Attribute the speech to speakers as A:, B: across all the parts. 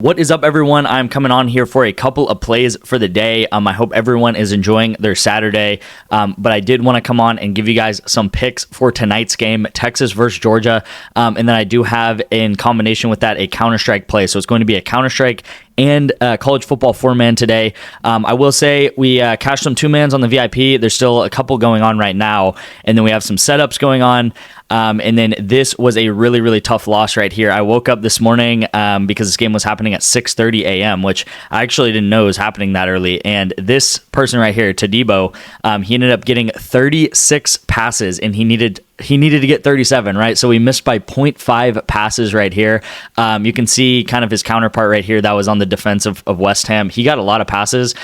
A: What is up, everyone? I'm coming on here for a couple of plays for the day. I hope everyone is enjoying their Saturday, but I did want to come on and give you guys some picks for tonight's game, Texas versus Georgia, and then I do have, in combination with that, a Counter-Strike play. So it's going to be a Counter-Strike and college football 4-man today. I will say we cashed some 2-mans on the VIP. There's still a couple going on right now, and then we have some setups going on. And then this was a really, really tough loss right here. I woke up this morning because this game was happening at 6:30 a.m., which I actually didn't know was happening that early. And this person right here, Tadebo, he ended up getting 36 passes, and he needed to get 37, right? So we missed by 0.5 passes right here. You can see kind of his counterpart right here that was on the defense of West Ham. He got a lot of passes.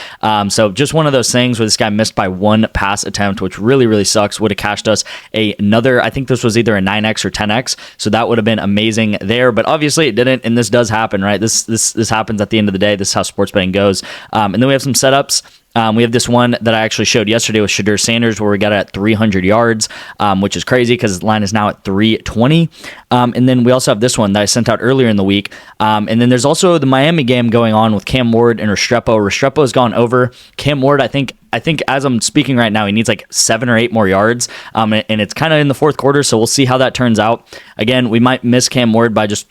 A: So just one of those things where this guy missed by one pass attempt, which really, really sucks. Would have cashed us another, I think this was either a 9x or 10x. So that would have been amazing there. But obviously it didn't, and this does happen, right? This happens at the end of the day. This is how sports betting goes. And then we have some setups. We have this one that I actually showed yesterday with Shadur Sanders where we got it at 300 yards, which is crazy because the line is now at 320. And then we also have this one that I sent out earlier in the week. And then there's also the Miami game going on with Cam Ward and Restrepo. Restrepo has gone over. Cam Ward, I think as I'm speaking right now, he needs like 7 or 8 more yards. And it's kind of in the fourth quarter, so we'll see how that turns out. Again, we might miss Cam Ward by just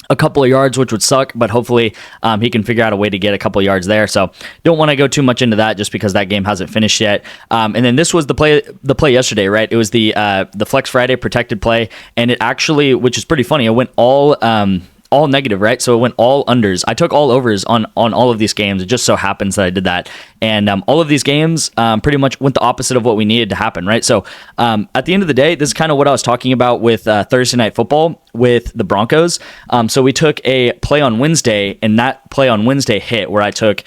A: a couple of yards, which would suck, but hopefully he can figure out a way to get a couple of yards there. So don't want to go too much into that just because that game hasn't finished yet. And then this was the play yesterday, right? It was the Flex Friday protected play, and it actually, which is pretty funny, it went all negative, right? So it went all unders. I took all overs on all of these games. It just so happens that I did that. And all of these games pretty much went the opposite of what we needed to happen, right? So at the end of the day, this is kind of what I was talking about with Thursday Night Football with the Broncos. So we took a play on Wednesday, and that play on Wednesday hit where I took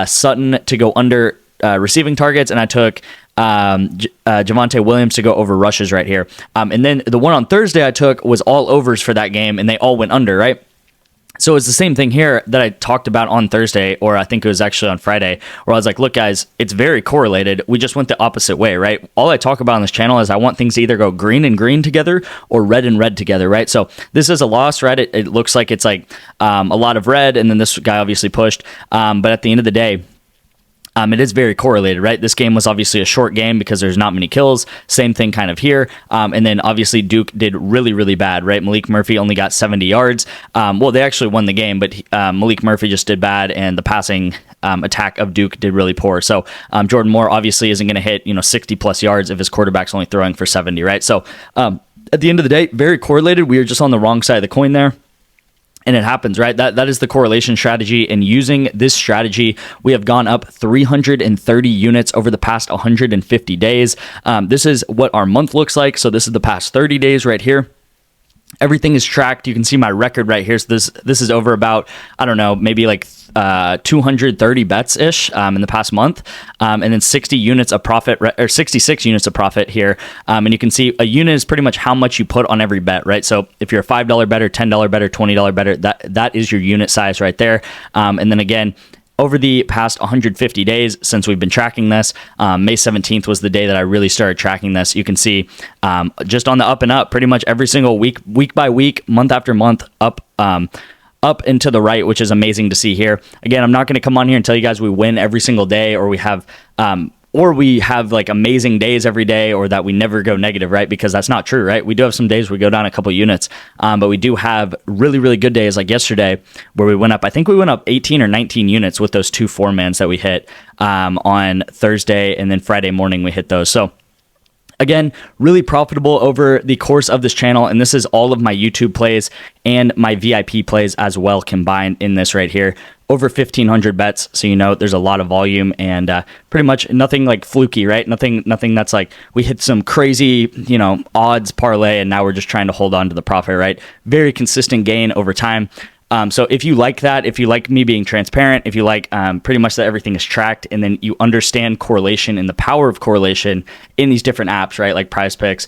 A: Sutton to go under receiving targets, and I took Javonte Williams to go over rushes right here. And then the one on Thursday I took was all overs for that game, and they all went under, right? So it's the same thing here that I talked about on Thursday, or I think it was actually on Friday, where I was like, look, guys, it's very correlated. We just went the opposite way, right? All I talk about on this channel is I want things to either go green and green together or red and red together, right? So this is a loss, right? It looks like it's like a lot of red, and then this guy obviously pushed. But at the end of the day, it is very correlated, right? This game was obviously a short game because there's not many kills. Same thing kind of here. And then obviously Duke did really, really bad, right? Malik Murphy only got 70 yards. Well, they actually won the game, but Malik Murphy just did bad, and the passing attack of Duke did really poor. So Jordan Moore obviously isn't going to hit 60 plus yards if his quarterback's only throwing for 70, right? So at the end of the day, very correlated. We were just on the wrong side of the coin there. And it happens, right? That is the correlation strategy. And using this strategy, we have gone up 330 units over the past 150 days. This is what our month looks like. So this is the past 30 days right here. Everything is tracked. You can see my record right here. So this is over about, I don't know, maybe like 230 bets ish in the past month, and then 60 units of profit, or 66 units of profit here. And you can see a unit is pretty much how much you put on every bet, right? So if you're a $5 better, $10 better, $20 better, that is your unit size right there. And then again, over the past 150 days since we've been tracking this, May 17th was the day that I really started tracking this. You can see just on the up and up, pretty much every single week by week, month after month, up and to the right, which is amazing to see here. Again, I'm not going to come on here and tell you guys we win every single day, or we have like amazing days every day, or that we never go negative, right? Because that's not true, right? We do have some days where we go down a couple units, but we do have really, really good days like yesterday where we went up. I think we went up 18 or 19 units with those 2 4-mans that we hit on Thursday, and then Friday morning we hit those. So again, really profitable over the course of this channel, and this is all of my YouTube plays and my VIP plays as well combined in this right here. Over 1,500 bets, so there's a lot of volume, and pretty much nothing like fluky, right? Nothing that's like we hit some crazy, odds parlay, and now we're just trying to hold on to the profit, right? Very consistent gain over time. So if you like that, if you like me being transparent, if you like pretty much that everything is tracked, and then you understand correlation and the power of correlation in these different apps, right, like PrizePicks,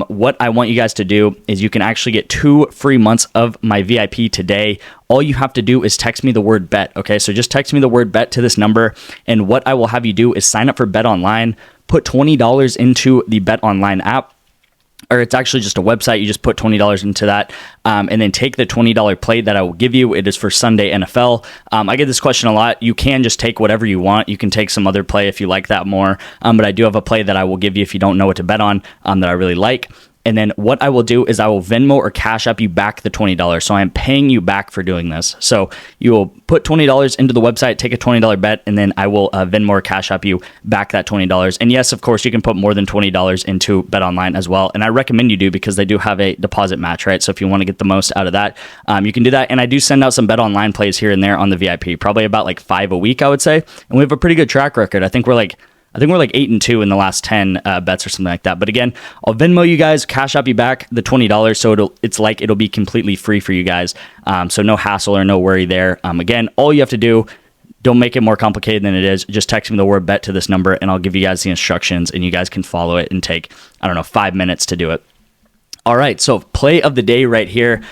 A: what I want you guys to do is you can actually get 2 free months of my VIP today. All you have to do is text me the word bet, okay? So just text me the word bet to this number, and what I will have you do is sign up for Bet Online, put $20 into the Bet Online app, or it's actually just a website. You just put $20 into that, and then take the $20 play that I will give you. It is for Sunday NFL. I get this question a lot. You can just take whatever you want. You can take some other play if you like that more, but I do have a play that I will give you if you don't know what to bet on, that I really like. And then what I will do is I will Venmo or Cash App you back the $20. So I am paying you back for doing this. So you will put $20 into the website, take a $20 bet, and then I will Venmo or Cash App you back that $20. And yes, of course, you can put more than $20 into BetOnline as well. And I recommend you do, because they do have a deposit match, right? So if you want to get the most out of that, you can do that. And I do send out some BetOnline plays here and there on the VIP, probably about like 5 a week, I would say. And we have a pretty good track record. I think we're like 8-2 in the last 10 bets or something like that. But again, I'll Venmo you guys, Cash App you back the $20, so it'll be completely free for you guys. So no hassle or no worry there. Again, all you have to do, don't make it more complicated than it is. Just text me the word bet to this number, and I'll give you guys the instructions, and you guys can follow it and take, 5 minutes to do it. All right, so play of the day right here.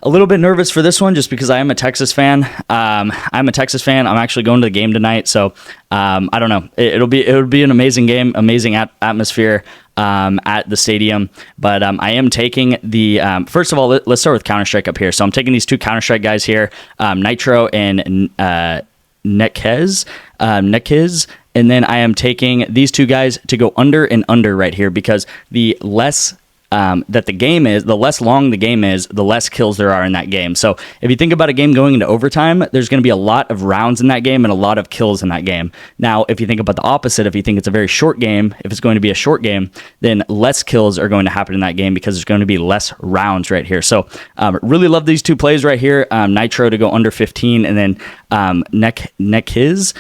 A: A little bit nervous for this one, just because I am a Texas fan. I'm actually going to the game tonight, so I don't know. It'll be an amazing game, amazing atmosphere at the stadium. But I am taking the first of all, let's start with Counter-Strike up here. So I'm taking these two Counter-Strike guys here, Nitro and Nekiz, and then I am taking these two guys to go under and under right here, because the less that the game is, the less long the game is, the less kills there are in that game. So if you think about a game going into overtime, there's going to be a lot of rounds in that game and a lot of kills in that game. Now, if you think about the opposite, if you think it's a very short game, if it's going to be a short game, then less kills are going to happen in that game, because there's going to be less rounds right here. So really love these two plays right here. Nitro to go under 15, and then Nekiz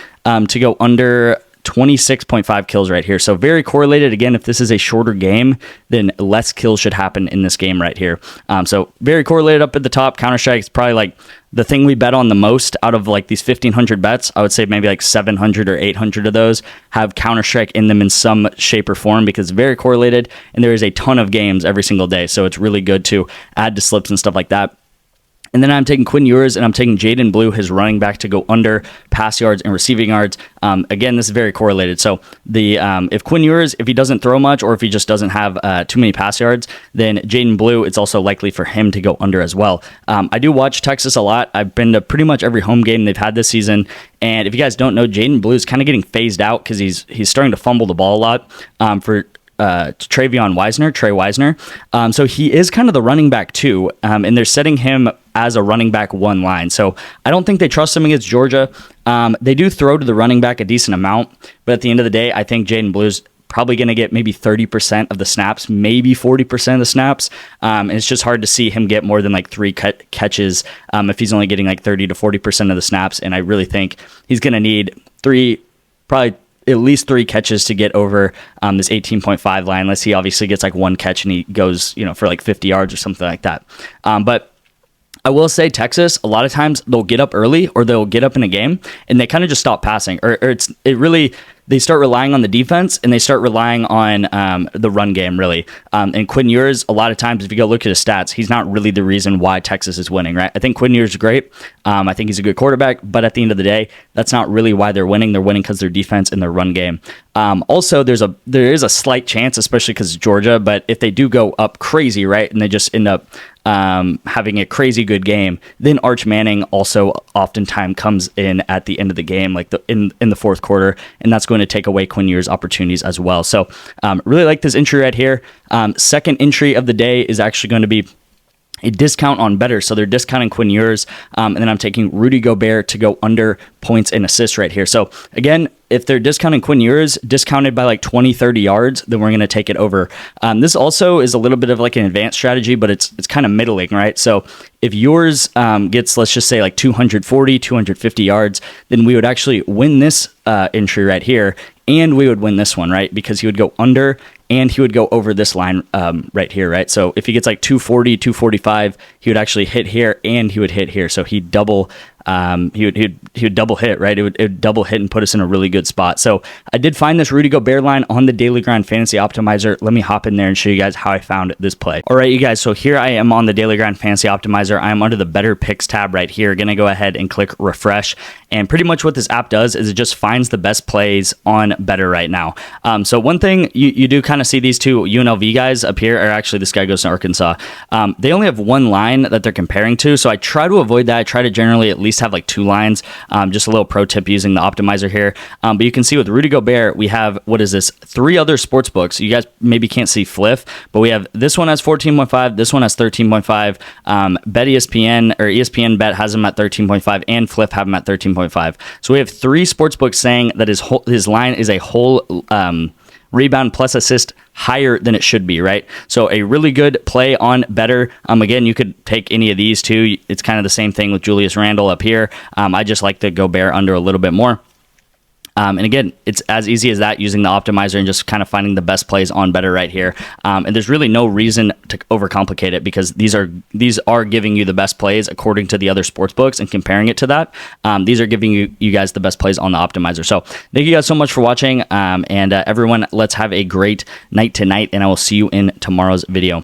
A: to go under 26.5 kills right here. So very correlated. Again, if this is a shorter game, then less kills should happen in this game right here. So very correlated up at the top. Counter-Strike is probably like the thing we bet on the most out of like these 1,500 bets. I would say maybe like 700 or 800 of those have Counter-Strike in them in some shape or form, because it's very correlated, and there is a ton of games every single day. So it's really good to add to slips and stuff like that. And then I'm taking Quinn Ewers, and I'm taking Jaden Blue, his running back, to go under pass yards and receiving yards. Again, this is very correlated. So if Quinn Ewers, if he doesn't throw much, or if he just doesn't have too many pass yards, then Jaden Blue, it's also likely for him to go under as well. I do watch Texas a lot. I've been to pretty much every home game they've had this season. And if you guys don't know, Jaden Blue is kind of getting phased out, because he's starting to fumble the ball a lot for Trey Wisner. So he is kind of the running back too, and they're setting him as a running back one line. So I don't think they trust him against Georgia. They do throw to the running back a decent amount, but at the end of the day, I think Jaden Blue's probably going to get maybe 30% of the snaps, maybe 40% of the snaps. And it's just hard to see him get more than like 3 catches if he's only getting like 30 to 40% of the snaps. And I really think he's going to need probably at least 3 catches to get over this 18.5 line, unless he obviously gets like 1 catch and he goes, for like 50 yards or something like that. But I will say Texas, a lot of times they'll get up early, or they'll get up in a game and they kind of just stop passing, or they start relying on the defense, and they start relying on the run game, really. And Quinn Ewers, a lot of times, if you go look at his stats, he's not really the reason why Texas is winning, right? I think Quinn Ewers is great. I think he's a good quarterback, but at the end of the day, that's not really why they're winning. They're winning because their defense and their run game. Also, there is a slight chance, especially because Georgia, but if they do go up crazy, right, and they just end up having a crazy good game, then Arch Manning also oftentimes comes in at the end of the game, like in the fourth quarter, and that's going to take away Quinn Ewers' opportunities as well. So really like this entry right here. Second entry of the day is actually going to be a discount on better. So they're discounting Quinn Ewers, and then I'm taking Rudy Gobert to go under points and assists right here. So again, if they're discounting Quinn Ewers, discounted by like 20, 30 yards, then we're going to take it over. This also is a little bit of like an advanced strategy, but it's kind of middling, right? So if Ewers gets, let's just say like 240, 250 yards, then we would actually win this entry right here, and we would win this one, right? Because he would go under and he would go over this line right here, right? So if he gets like 240, 245, he would actually hit here and he would hit here. So he double
B: he would double hit, right? It would double hit and put us in a really good spot. So I did find this Rudy Gobert line on the Daily Grind Fantasy Optimizer. Let me hop in there and show you guys how I found this play. All right, you guys, so here I am on the Daily Grind Fantasy Optimizer. I'm under the Better Picks tab right here. Gonna go ahead and click refresh. And pretty much what this app does is it just finds the best plays on Better right now. So one thing you do kind of see these two UNLV guys up here, or actually this guy goes to Arkansas. They only have one line that they're comparing to, so I try to avoid that. I try to generally at least have like two lines. Just a little pro tip using the optimizer here. But you can see with Rudy Gobert, we have, what is this? 3 other sports books. You guys maybe can't see Fliff, but we have this one has 14.5, this one has 13.5. Bet ESPN or ESPN Bet has him at 13.5, and Fliff have him at 13.5. So we have 3 sports books saying that his line is a whole rebound plus assist higher than it should be, right? So a really good play on Better. Again, you could take any of these two. It's kind of the same thing with Julius Randle up here. I just like to go Bear under a little bit more. And again, it's as easy as that using the optimizer and just kind of finding the best plays on Better right here. And there's really no reason to overcomplicate it because these are giving you the best plays according to the other sports books and comparing it to that. These are giving you guys the best plays on the optimizer. So thank you guys so much for watching. And everyone, let's have a great night tonight, and I will see you in tomorrow's video.